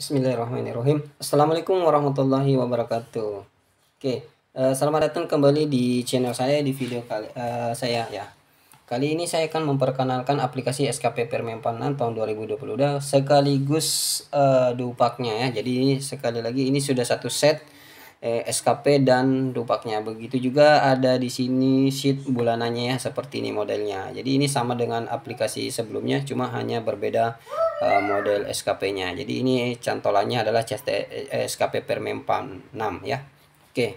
Bismillahirrahmanirrahim. Assalamualaikum warahmatullahi wabarakatuh. Oke, selamat datang kembali di channel saya di video saya ya. Kali ini saya akan memperkenalkan aplikasi SKP Permenpan 6 tahun 2022 sekaligus dupaknya ya. Jadi sekali lagi ini sudah satu set SKP dan dupaknya. Begitu juga ada di sini sheet bulanannya ya, seperti ini modelnya. Jadi ini sama dengan aplikasi sebelumnya, cuma hanya berbeda model SKP-nya. Jadi ini cantolannya adalah SKP Permenpan 6 ya. Oke.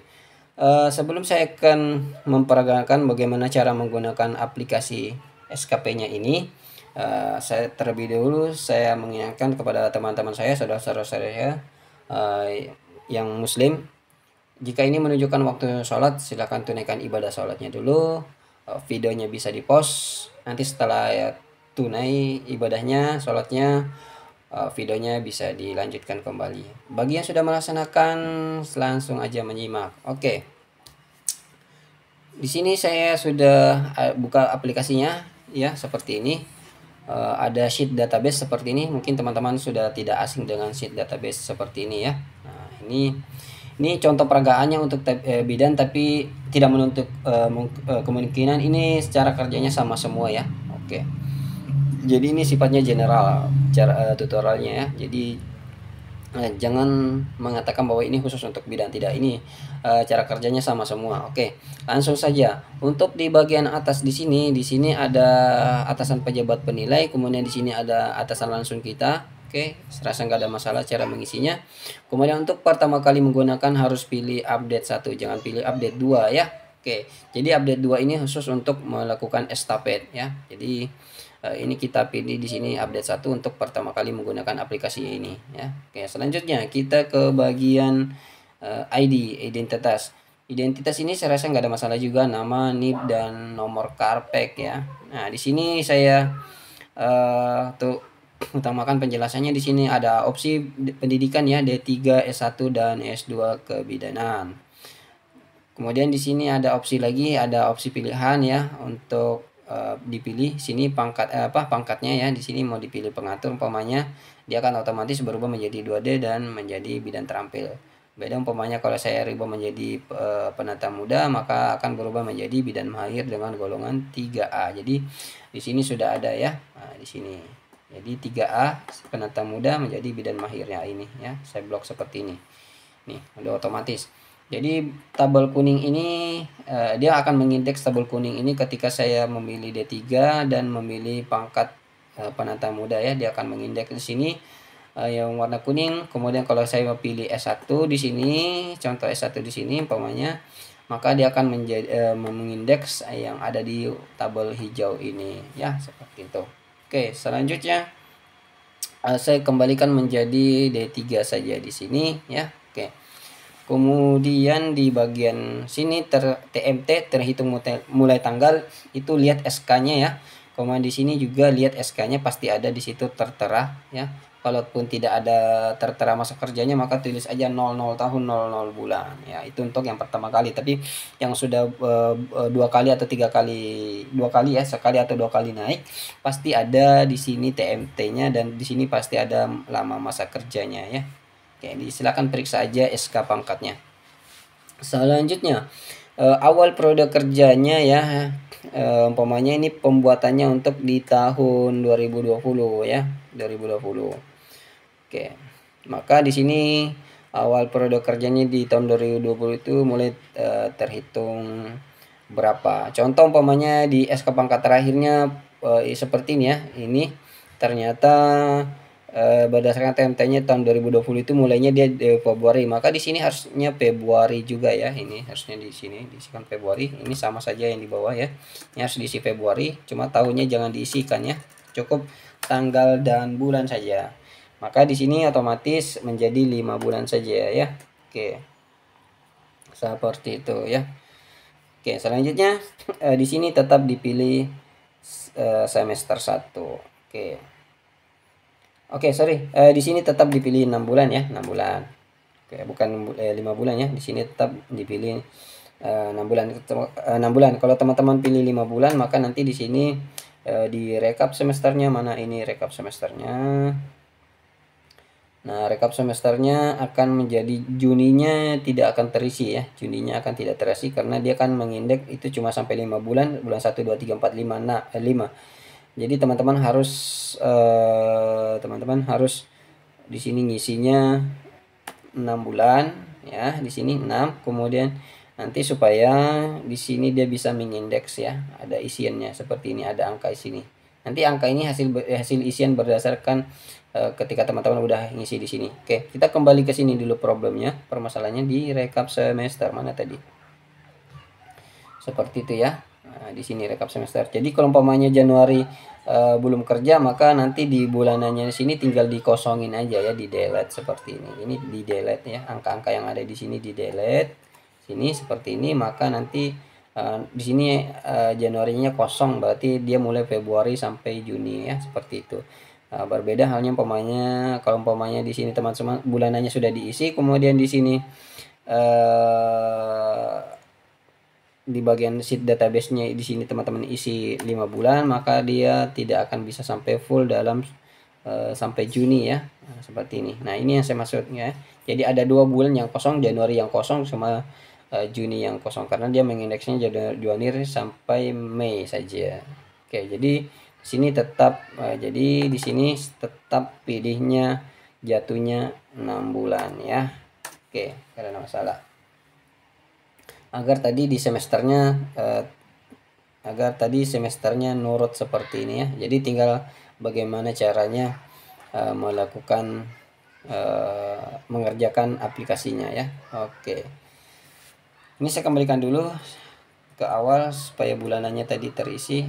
Sebelum saya akan memperagakan bagaimana cara menggunakan aplikasi SKP-nya ini, saya terlebih dahulu saya mengingatkan kepada teman-teman saya, saudara-saudara saya yang muslim, jika ini menunjukkan waktu sholat, silakan tunaikan ibadah sholatnya dulu. Videonya bisa di-post. Nanti setelah ya, tunai ibadahnya, sholatnya, videonya bisa dilanjutkan kembali. Bagi yang sudah melaksanakan, langsung aja menyimak. Oke. Di sini saya sudah buka aplikasinya, ya seperti ini. Ada sheet database seperti ini. Mungkin teman-teman sudah tidak asing dengan sheet database seperti ini ya. Nah, ini contoh peragaannya untuk bidan, tapi tidak menutup kemungkinan ini secara kerjanya sama semua ya. Oke. Jadi ini sifatnya general cara tutorialnya ya. Jadi jangan mengatakan bahwa ini khusus untuk bidan, tidak. Ini cara kerjanya sama semua. Oke, langsung saja. Untuk di bagian atas di sini ada atasan pejabat penilai, kemudian di sini ada atasan langsung kita. Oke, serasa nggak ada masalah cara mengisinya. Kemudian untuk pertama kali menggunakan harus pilih update 1, jangan pilih update 2 ya. Oke, jadi update 2 ini khusus untuk melakukan estafet ya. Jadi ini kita pilih di sini update 1 untuk pertama kali menggunakan aplikasi ini ya. Oke, selanjutnya kita ke bagian ID, identitas. Identitas ini saya rasa nggak ada masalah juga, nama, NIP dan nomor karpet ya. Nah, di sini saya tuh utamakan penjelasannya. Di sini ada opsi pendidikan ya, D3, S1 dan S2 kebidanan. Kemudian di sini ada opsi lagi, ada opsi pilihan ya untuk dipilih sini pangkatnya ya. Di sini mau dipilih pengatur, umpamanya dia akan otomatis berubah menjadi 2D dan menjadi bidan terampil. Beda umpamanya kalau saya rubah menjadi penata muda, maka akan berubah menjadi bidan mahir dengan golongan 3A. Jadi di sini sudah ada ya. Nah, di sini. Jadi 3A penata muda menjadi bidan mahirnya ini ya. Saya blok seperti ini. Nih, udah otomatis. Jadi tabel kuning ini dia akan mengindeks tabel kuning ini ketika saya memilih D3 dan memilih pangkat penata muda ya. Dia akan mengindeks di sini yang warna kuning. Kemudian kalau saya mau pilih S1 di sini, contoh S1 di sini umpamanya, maka dia akan menjadi mengindeks yang ada di tabel hijau ini ya, seperti itu. Oke, selanjutnya saya kembalikan menjadi D3 saja di sini ya. Oke. Kemudian di bagian sini TMT terhitung mulai tanggal, itu lihat SK-nya ya. Kemudian di sini juga lihat SK-nya pasti ada di situ tertera ya. Kalaupun tidak ada tertera masa kerjanya, maka tulis aja 00 tahun 00 bulan ya. Itu untuk yang pertama kali. Tapi yang sudah 2 kali atau 3 kali, 2 kali ya, sekali atau 2 kali naik, pasti ada di sini TMT-nya dan di sini pasti ada lama masa kerjanya ya. Oke, silakan periksa aja SK pangkatnya. Selanjutnya awal periode kerjanya ya, umpamanya ini pembuatannya untuk di tahun 2020 ya, 2020. Oke, maka di sini awal periode kerjanya di tahun 2020 itu mulai terhitung berapa. Contoh umpamanya di SK pangkat terakhirnya seperti ini ya. Ini ternyata berdasarkan TMT-nya tahun 2020 itu mulainya dia Februari, maka di sini harusnya Februari juga ya. Ini harusnya di sini diisikan Februari. Ini sama saja yang di bawah ya. Ini harus diisi Februari, cuma tahunnya jangan diisikan ya. Cukup tanggal dan bulan saja. Maka di sini otomatis menjadi 5 bulan saja ya. Oke. Seperti itu ya. Oke, selanjutnya di sini tetap dipilih semester 1. Oke. Oke, sorry. Di sini tetap dipilih 6 bulan ya, 6 bulan. Oke, bukan 5 bulan ya. Di sini tetap dipilih 6 bulan. 6 bulan. Kalau teman-teman pilih 5 bulan, maka nanti di sini di rekap semesternya, mana ini rekap semesternya. Nah, rekap semesternya akan menjadi Juninya tidak akan terisi ya. Juninya akan tidak terisi karena dia kan mengindeks itu cuma sampai 5 bulan, bulan 1 2 3 4 5 5. Jadi teman-teman harus di sini ngisinya 6 bulan ya, di sini 6, kemudian nanti supaya di sini dia bisa mengindeks ya, ada isiannya seperti ini, ada angka di sini. Nanti angka ini hasil isian berdasarkan ketika teman-teman udah ngisi di sini. Oke, kita kembali ke sini dulu problemnya. Permasalahannya di rekap semester mana tadi? Seperti itu ya. Nah, di sini rekap semester. Jadi kalau umpamanya Januari belum kerja, maka nanti di bulanannya di sini tinggal dikosongin aja ya, di delete seperti ini. Ini di delete ya, angka-angka yang ada di sini di delete. Sini seperti ini, maka nanti di sini Januarinya kosong, berarti dia mulai Februari sampai Juni ya, seperti itu. Berbeda halnya umpamanya kalau umpamanya di sini teman-teman bulanannya sudah diisi, kemudian di sini di bagian sheet database-nya di sini teman-teman isi 5 bulan, maka dia tidak akan bisa sampai full dalam sampai Juni ya. Nah, seperti ini. Nah, ini yang saya maksudnya. Jadi ada 2 bulan yang kosong, Januari yang kosong sama Juni yang kosong, karena dia mengindeksnya Januari sampai Mei saja. Oke, jadi di sini tetap jadi di sini tetap pilihnya jatuhnya 6 bulan ya. Oke, karena masalah. Agar tadi semesternya nurut seperti ini ya. Jadi tinggal bagaimana caranya melakukan mengerjakan aplikasinya ya. Oke. Ini saya kembalikan dulu ke awal supaya bulanannya tadi terisi.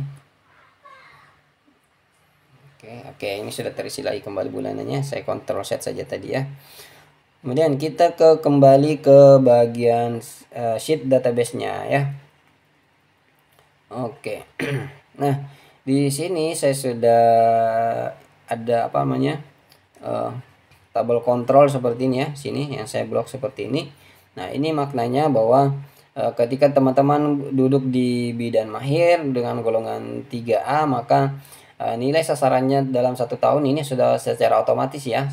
Oke, ini sudah terisi lagi kembali bulanannya. Saya Ctrl Z saja tadi ya. Kemudian kita kembali ke bagian sheet database-nya ya. Oke. Nah, di sini saya sudah ada apa namanya? Tabel kontrol seperti ini ya. Sini yang saya blok seperti ini. Nah, ini maknanya bahwa ketika teman-teman duduk di bidan mahir dengan golongan 3A, maka nilai sasarannya dalam 1 tahun ini sudah secara otomatis ya,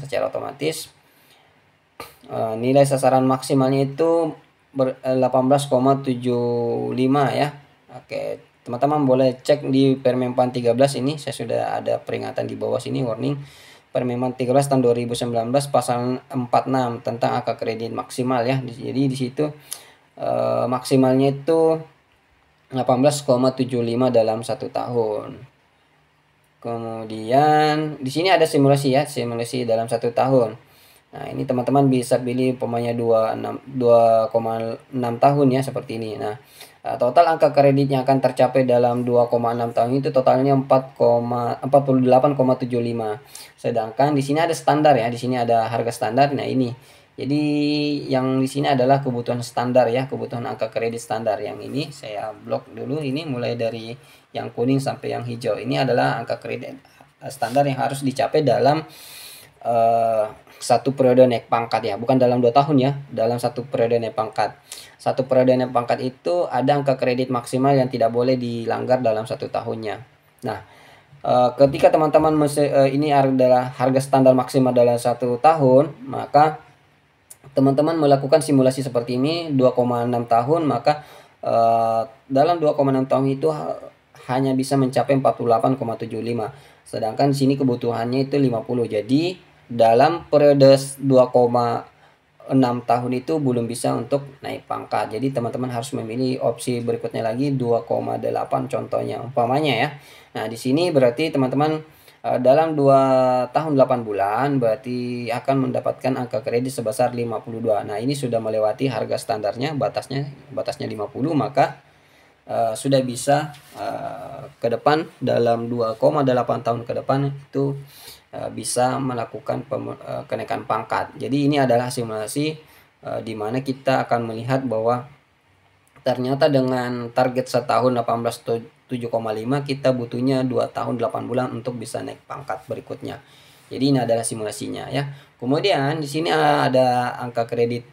nilai sasaran maksimalnya itu 18,75 ya. Oke, teman-teman boleh cek di Permenpan 13 ini, saya sudah ada peringatan di bawah sini, warning. Permenpan 13 tahun 2019 pasal 46 tentang angka kredit maksimal ya. Jadi di situ maksimalnya itu 18,75 dalam 1 tahun. Kemudian di sini ada simulasi ya, simulasi dalam 1 tahun. Nah, ini teman-teman bisa pilih pemainnya 2,6 tahun ya, seperti ini. Nah, total angka kreditnya akan tercapai dalam 2,6 tahun itu totalnya 48,75. Sedangkan di sini ada standar ya, di sini ada harga standar. Nah, ini. Jadi yang di sini adalah kebutuhan standar ya, kebutuhan angka kredit standar. Yang ini saya blok dulu, ini mulai dari yang kuning sampai yang hijau. Ini adalah angka kredit standar yang harus dicapai dalam 1 periode naik pangkat ya, bukan dalam 2 tahun ya, dalam 1 periode naik pangkat. 1 periode naik pangkat itu ada angka kredit maksimal yang tidak boleh dilanggar dalam 1 tahunnya. Nah, ketika teman-teman ini adalah harga standar maksimal dalam 1 tahun, maka teman-teman melakukan simulasi seperti ini 2,6 tahun, maka dalam 2,6 tahun itu hanya bisa mencapai 48,75. Sedangkan di sini kebutuhannya itu 50. Jadi dalam periode 2,6 tahun itu belum bisa untuk naik pangkat. Jadi teman-teman harus memilih opsi berikutnya lagi 2,8 contohnya umpamanya ya. Nah, di sini berarti teman-teman dalam 2 tahun 8 bulan berarti akan mendapatkan angka kredit sebesar 52. Nah, ini sudah melewati harga standarnya, batasnya 50, maka sudah bisa ke depan dalam 2,8 tahun ke depan itu bisa melakukan kenaikan pangkat. Jadi ini adalah simulasi di mana kita akan melihat bahwa ternyata dengan target setahun 18,7,5 kita butuhnya 2 tahun 8 bulan untuk bisa naik pangkat berikutnya. Jadi ini adalah simulasinya ya. Kemudian di sini ada angka kredit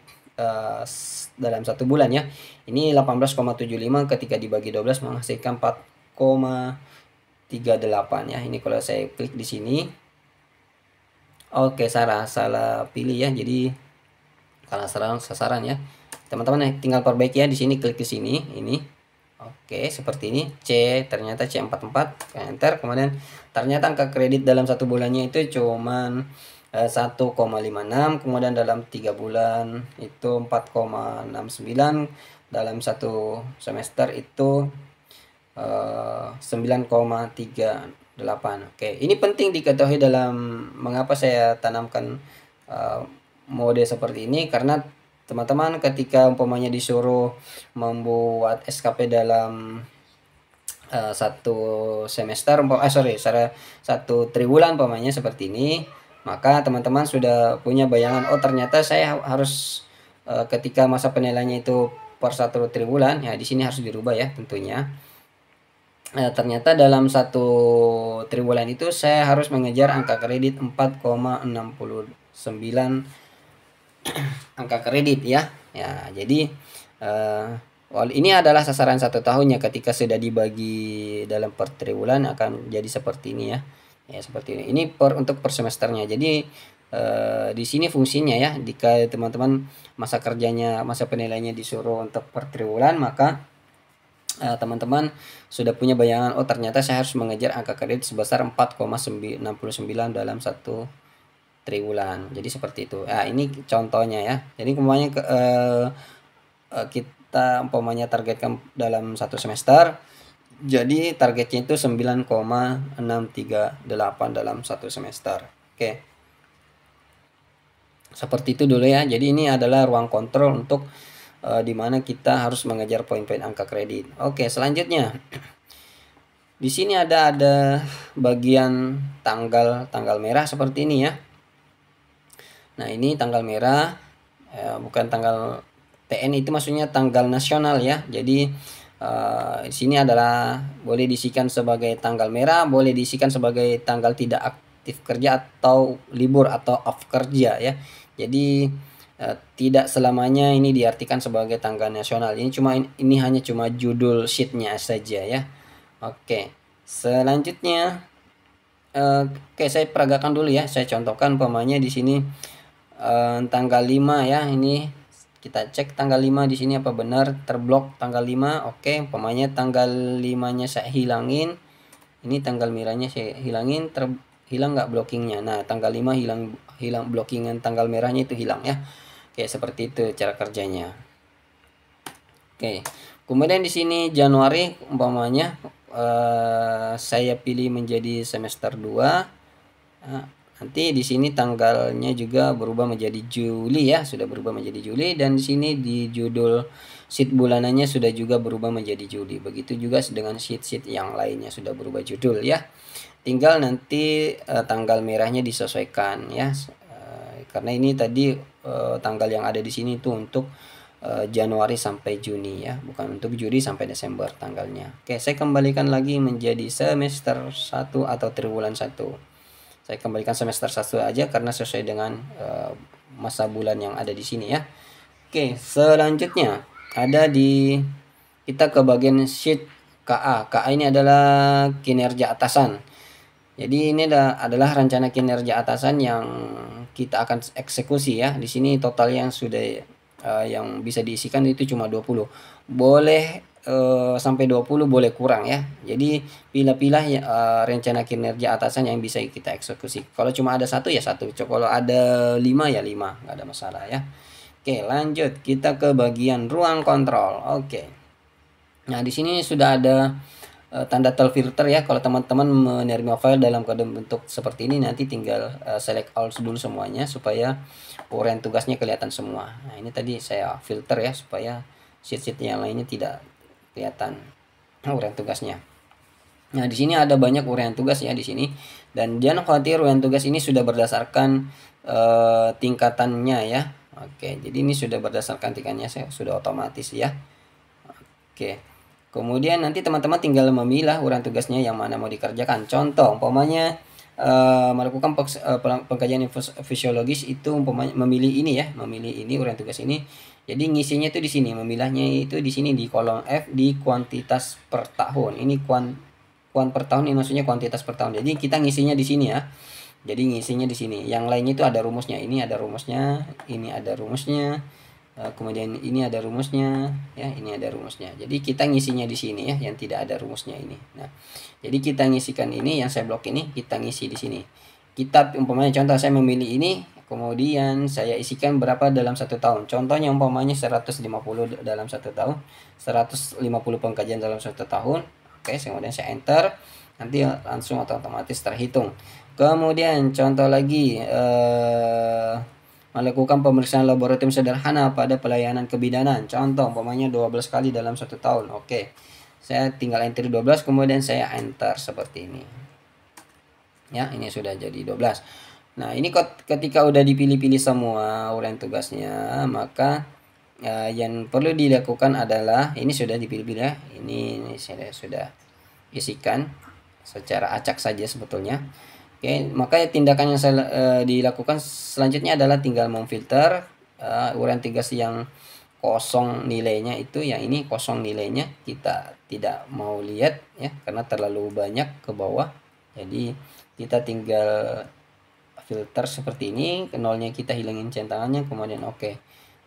dalam 1 bulan ya. Ini 18,75 ketika dibagi 12 menghasilkan 4,38 ya. Ini kalau saya klik di sini Oke, salah salah pilih ya. Jadi salah sasaran ya. Teman-teman tinggal perbaiki ya, di sini klik di sini ini. Oke, seperti ini. Ternyata C44, enter. Kemudian ternyata angka kredit dalam satu bulannya itu cuman 1,56, kemudian dalam 3 bulan itu 4,69, dalam satu semester itu 9,38. Oke, ini penting diketahui dalam mengapa saya tanamkan eh, mode seperti ini, karena teman-teman ketika umpamanya disuruh membuat SKP dalam satu semester, satu triwulan umpamanya seperti ini, maka teman-teman sudah punya bayangan, oh ternyata saya harus ketika masa penilaiannya itu per satu triwulan ya, di sini harus dirubah ya tentunya. Ternyata dalam satu triwulan itu saya harus mengejar angka kredit 4,69 angka kredit ya. Ya, jadi ini adalah sasaran 1 tahunnya. Ketika sudah dibagi dalam per triwulan akan jadi seperti ini ya. Ya, seperti ini. Ini untuk per semesternya. Jadi di sini fungsinya ya, jika teman-teman masa kerjanya, masa penilaiannya disuruh untuk per triwulan, maka teman-teman sudah punya bayangan, oh ternyata saya harus mengejar angka kredit sebesar 4,69 dalam satu triwulan. Jadi seperti itu. Nah, ini contohnya ya. Jadi umpamanya kita umpamanya targetkan dalam satu semester, jadi targetnya itu 9,638 dalam satu semester. Oke. Seperti itu dulu ya. Jadi ini adalah ruang kontrol untuk di mana kita harus mengejar poin-poin angka kredit. Oke, selanjutnya di sini ada bagian tanggal merah seperti ini ya. Nah, ini tanggal merah, bukan tanggal TN, itu maksudnya tanggal nasional ya. Jadi di sini adalah boleh diisikan sebagai tanggal merah, boleh diisikan sebagai tanggal tidak aktif kerja atau libur atau off kerja ya. Jadi tidak selamanya ini diartikan sebagai tanggal nasional. Ini hanya cuma judul sheetnya saja ya. Oke, selanjutnya oke, saya peragakan dulu ya. Saya contohkan umpamanya di sini tanggal 5 ya. Ini kita cek tanggal 5 di sini apa benar terblok tanggal 5. Oke, umpamanya tanggal 5-nya saya hilangin. Ini tanggal merahnya saya hilangin, hilang nggak blockingnya. Nah, tanggal 5 hilang blockingan tanggal merahnya itu hilang ya. Oke, seperti itu cara kerjanya. Oke. Kemudian di sini Januari umpamanya saya pilih menjadi semester 2. Nah, nanti di sini tanggalnya juga berubah menjadi Juli ya, sudah berubah menjadi Juli, dan di sini di judul sheet bulanannya sudah juga berubah menjadi Juli. Begitu juga dengan sheet-sheet yang lainnya sudah berubah judul ya. Tinggal nanti tanggal merahnya disesuaikan ya. Karena ini tadi tanggal yang ada di sini itu untuk Januari sampai Juni ya, bukan untuk Juli sampai Desember tanggalnya. Oke, saya kembalikan lagi menjadi semester 1 atau triwulan 1. Saya kembalikan semester 1 aja karena sesuai dengan masa bulan yang ada di sini ya. Oke, selanjutnya kita ke bagian sheet KA. KA ini adalah kinerja atasan. Jadi ini adalah rencana kinerja atasan yang kita akan eksekusi ya. Di sini total yang sudah yang bisa diisikan itu cuma 20. Boleh sampai 20, boleh kurang ya. Jadi pilih-pilih ya, rencana kinerja atasan yang bisa kita eksekusi. Kalau cuma ada satu ya satu. Kalau ada 5 ya 5, nggak ada masalah ya. Oke, lanjut kita ke bagian ruang kontrol. Oke. Nah, di sini sudah ada tanda filter ya. Kalau teman-teman menerima file dalam kode bentuk seperti ini, nanti tinggal select all dulu semuanya supaya uraian tugasnya kelihatan semua. Nah, ini tadi saya filter ya supaya sheet-sheet yang lainnya tidak kelihatan uraian tugasnya. Nah, di sini ada banyak uraian tugas ya di sini, dan jangan khawatir, uraian tugas ini sudah berdasarkan tingkatannya ya. Oke, jadi ini sudah berdasarkan tingkatannya, sudah otomatis ya. Oke. Kemudian nanti teman-teman tinggal memilah uraian tugasnya yang mana mau dikerjakan. Contoh, umpamanya melakukan pengkajian fisiologis itu umpamanya memilih ini ya, memilih ini uraian tugas ini. Jadi ngisinya itu di sini, memilahnya itu di sini di kolom F di kuantitas per tahun. Ini kuan per tahun, ini maksudnya kuantitas per tahun. Jadi kita ngisinya di sini ya. Jadi ngisinya di sini. Yang lainnya itu ada rumusnya. Ini ada rumusnya, ini ada rumusnya. Kemudian ini ada rumusnya, ya, ini ada rumusnya. Jadi kita ngisinya di sini ya, yang tidak ada rumusnya ini. Nah, jadi kita ngisikan ini yang saya blok ini, kita ngisi di sini. Kita umpamanya contoh saya memilih ini, kemudian saya isikan berapa dalam 1 tahun. Contohnya umpamanya 150 dalam 1 tahun, 150 pengkajian dalam 1 tahun. Oke, kemudian saya enter, nanti langsung otomatis terhitung. Kemudian contoh lagi, melakukan pemeriksaan laboratorium sederhana pada pelayanan kebidanan. Contoh, umpamanya 12 kali dalam 1 tahun. Oke, saya tinggal enter 12, kemudian saya enter seperti ini. Ya, ini sudah jadi 12. Nah, ini ketika udah dipilih-pilih semua uraian tugasnya, maka yang perlu dilakukan adalah, ini sudah dipilih-pilih ya. Ini saya sudah isikan secara acak saja sebetulnya. Oke, maka tindakan yang saya dilakukan selanjutnya adalah tinggal memfilter uraian tugas yang kosong nilainya itu, yang ini kosong nilainya kita tidak mau lihat ya, karena terlalu banyak ke bawah. Jadi kita tinggal filter seperti ini, nolnya kita hilangin centangannya, kemudian oke.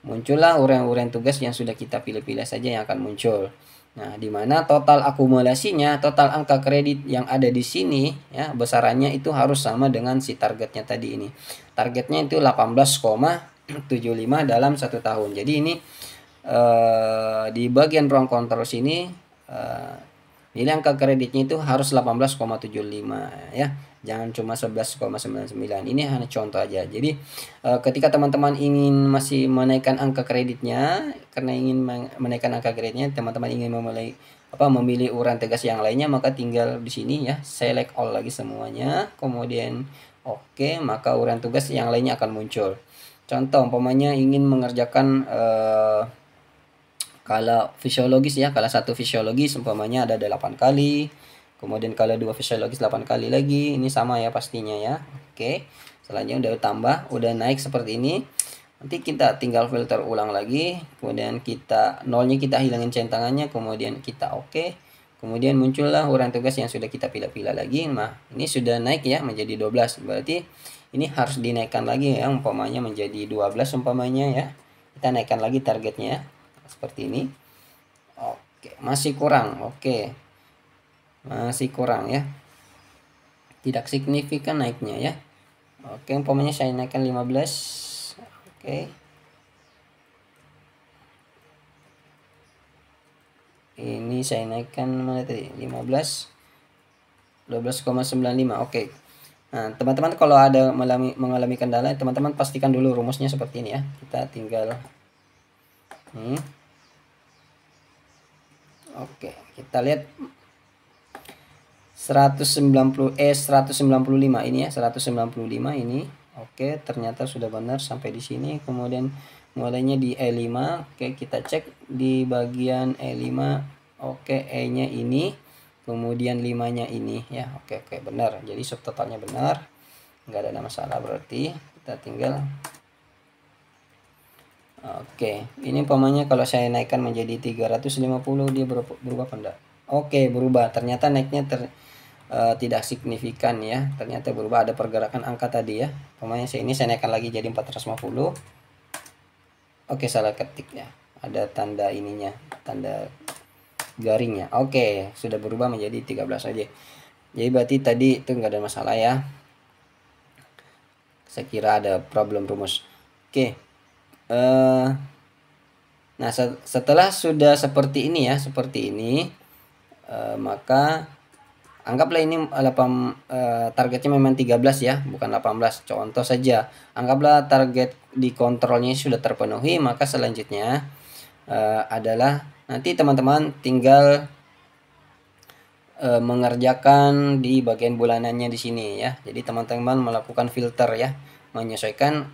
Muncullah uraian-uraian tugas yang sudah kita pilih-pilih saja yang akan muncul. Nah, di mana total akumulasinya, total angka kredit yang ada di sini ya, besarannya itu harus sama dengan si targetnya tadi ini. Targetnya itu 18,75 dalam 1 tahun. Jadi ini di bagian ruang kontrol sini nilai angka kreditnya itu harus 18,75 ya. Jangan cuma 11,99. Ini hanya contoh aja. Jadi ketika teman-teman ingin masih menaikkan angka kreditnya, karena ingin menaikkan angka kreditnya, teman-teman ingin memilih uraian tugas yang lainnya, maka tinggal di sini ya, select all lagi semuanya, kemudian oke, maka uraian tugas yang lainnya akan muncul. Contoh umpamanya ingin mengerjakan kalau fisiologis ya, kalau 1 fisiologis umpamanya ada 8 kali. Kemudian kalau 2 fisiologis 8 kali lagi, ini sama ya pastinya ya. Oke, selanjutnya udah tambah, udah naik seperti ini. Nanti kita tinggal filter ulang lagi, kemudian kita nolnya kita hilangin centangannya, kemudian kita oke. Kemudian muncullah uraian tugas yang sudah kita pilih-pilih lagi. Nah, ini sudah naik ya menjadi 12. Berarti ini harus dinaikkan lagi ya, umpamanya menjadi 12 umpamanya ya. Kita naikkan lagi targetnya seperti ini. Oke, masih kurang. Oke. Masih kurang ya, tidak signifikan naiknya ya. Oke, umpamanya saya naikkan 15. Oke, ini saya naikkan mana tadi, 15, 12,95. Oke. Nah, teman-teman kalau ada mengalami kendala, teman-teman pastikan dulu rumusnya seperti ini ya. Kita tinggal ini. Oke, kita lihat 195 ini ya, 195 ini. Oke, ternyata sudah benar sampai di sini. Kemudian mulainya di E5. Oke, kita cek di bagian E5. Oke, E-nya ini, kemudian 5-nya ini ya. Oke, benar. Jadi subtotalnya benar. Enggak ada masalah berarti. Kita tinggal oke, ini umpamanya kalau saya naikkan menjadi 350, dia berubah apa enggak? Oke, berubah. Ternyata naiknya tidak signifikan ya, ternyata berubah, ada pergerakan angka tadi ya. Umpamanya ini saya naikkan lagi jadi 450. Oke, salah ketik ya, ada tanda ininya, tanda garingnya. Oke, sudah berubah menjadi 13 aja. Jadi berarti tadi itu enggak ada masalah ya, saya kira ada problem rumus. Oke, nah setelah sudah seperti ini ya, seperti ini, maka anggaplah ini targetnya memang 13 ya, bukan 18. Contoh saja, anggaplah target di kontrolnya sudah terpenuhi, maka selanjutnya adalah nanti teman-teman tinggal mengerjakan di bagian bulanannya di sini ya. Jadi teman-teman melakukan filter ya, menyesuaikan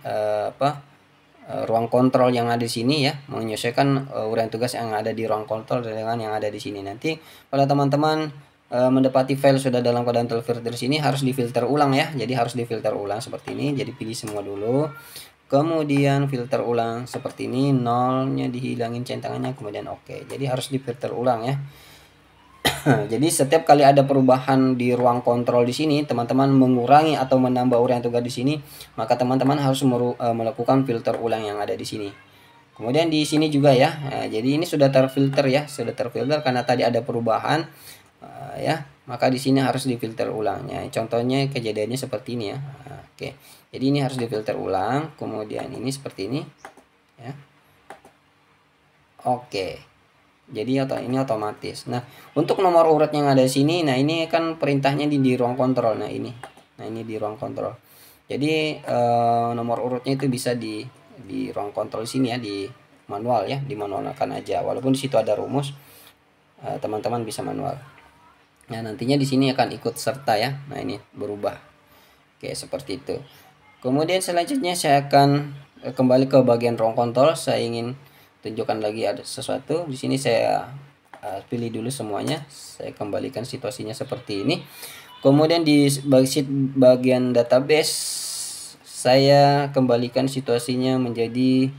ruang kontrol yang ada di sini ya, menyesuaikan uraian tugas yang ada di ruang kontrol dengan yang ada di sini. Nanti kalau teman-teman mendapati file sudah dalam keadaan terfilter sini, harus difilter ulang ya. Jadi harus difilter ulang seperti ini. Jadi pilih semua dulu, kemudian filter ulang seperti ini, nolnya dihilangin centangannya, kemudian oke. Jadi harus difilter ulang ya. Jadi setiap kali ada perubahan di ruang kontrol di sini, teman-teman mengurangi atau menambah urean tugas di sini, maka teman-teman harus melakukan filter ulang yang ada di sini. Kemudian di sini juga ya, jadi ini sudah terfilter ya, sudah terfilter karena tadi ada perubahan ya, maka di sini harus difilter ulangnya. Contohnya kejadiannya seperti ini ya. Oke, jadi ini harus difilter ulang, kemudian ini seperti ini ya. Oke. Jadi ini otomatis. Nah, untuk nomor urut yang ada di sini, nah ini kan perintahnya di ruang kontrol. Nah ini di ruang kontrol. Jadi nomor urutnya itu bisa di ruang kontrol sini ya, di manual ya, dimanualkan aja. Walaupun di situ ada rumus, teman-teman bisa manual. Nah nantinya di sini akan ikut serta ya. Nah ini berubah. Oke seperti itu. Kemudian selanjutnya saya akan kembali ke bagian ruang kontrol. Saya ingin tunjukkan lagi ada sesuatu di sini. Saya pilih dulu semuanya, saya kembalikan situasinya seperti ini. Kemudian di bagian database saya kembalikan situasinya menjadi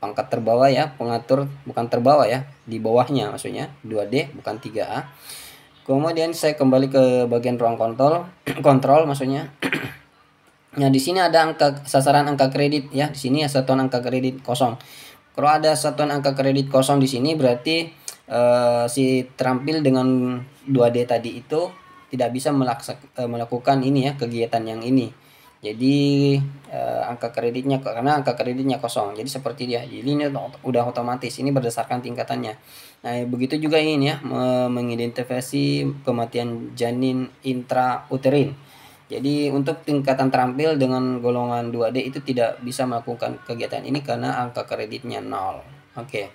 pangkat terbawah ya, pengatur bukan terbawah ya, di bawahnya maksudnya 2D bukan 3A. Kemudian saya kembali ke bagian ruang kontrol kontrol maksudnya. Nah, di sini ada angka sasaran angka kredit ya. Di sini satuan angka kredit kosong. Kalau ada satuan angka kredit kosong di sini berarti si terampil dengan 2D tadi itu tidak bisa melakukan ini ya, kegiatan yang ini. Jadi angka kreditnya karena angka kreditnya kosong. Jadi seperti dia. Jadi ini udah otomatis. Ini berdasarkan tingkatannya. Nah, begitu juga ini ya, mengidentifikasi kematian janin intrauterin. Jadi untuk tingkatan terampil dengan golongan 2D itu tidak bisa melakukan kegiatan ini karena angka kreditnya 0. Oke.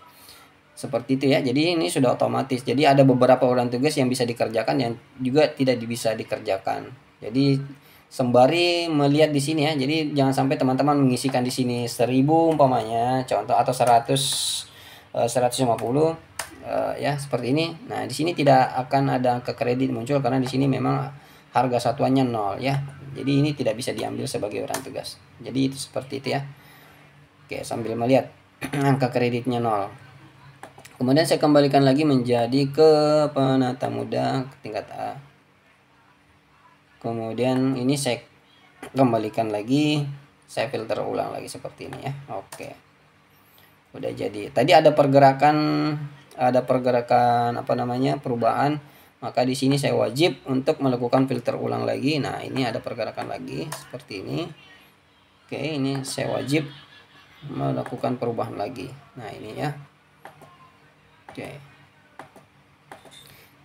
Seperti itu ya. Jadi ini sudah otomatis. Jadi ada beberapa urutan tugas yang bisa dikerjakan yang juga tidak bisa dikerjakan. Jadi sembari melihat di sini ya. Jadi jangan sampai teman-teman mengisikan di sini 1000 umpamanya contoh atau 100 150 ya seperti ini. Nah, di sini tidak akan ada angka kredit muncul karena di sini memang harga satuannya 0 ya. Jadi ini tidak bisa diambil sebagai urutan tugas. Jadi itu seperti itu ya. Oke, sambil melihat angka kreditnya 0. Kemudian saya kembalikan lagi menjadi ke penata muda tingkat A. Kemudian ini saya kembalikan lagi, saya filter ulang lagi seperti ini ya. Oke. Udah jadi. Tadi ada pergerakan apa namanya? Perubahan. Maka di sini saya wajib untuk melakukan filter ulang lagi. Nah, ini ada pergerakan lagi seperti ini. Oke, ini saya wajib melakukan perubahan lagi. Nah, ini ya. Oke.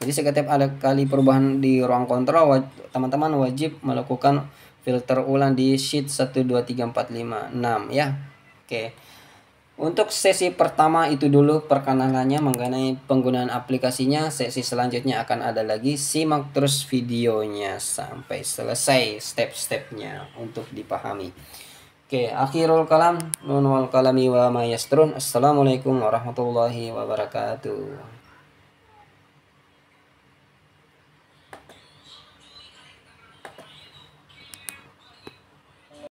Jadi setiap ada kali perubahan di ruang kontrol, teman-teman wajib melakukan filter ulang di sheet 1 2 3 4 5 6 ya. Oke. Untuk sesi pertama itu dulu perkenalannya mengenai penggunaan aplikasinya. Sesi selanjutnya akan ada lagi. Simak terus videonya sampai selesai step-stepnya untuk dipahami. Oke, akhirul kalam. Nun wal kalami wa ma yastrun. Assalamualaikum warahmatullahi wabarakatuh.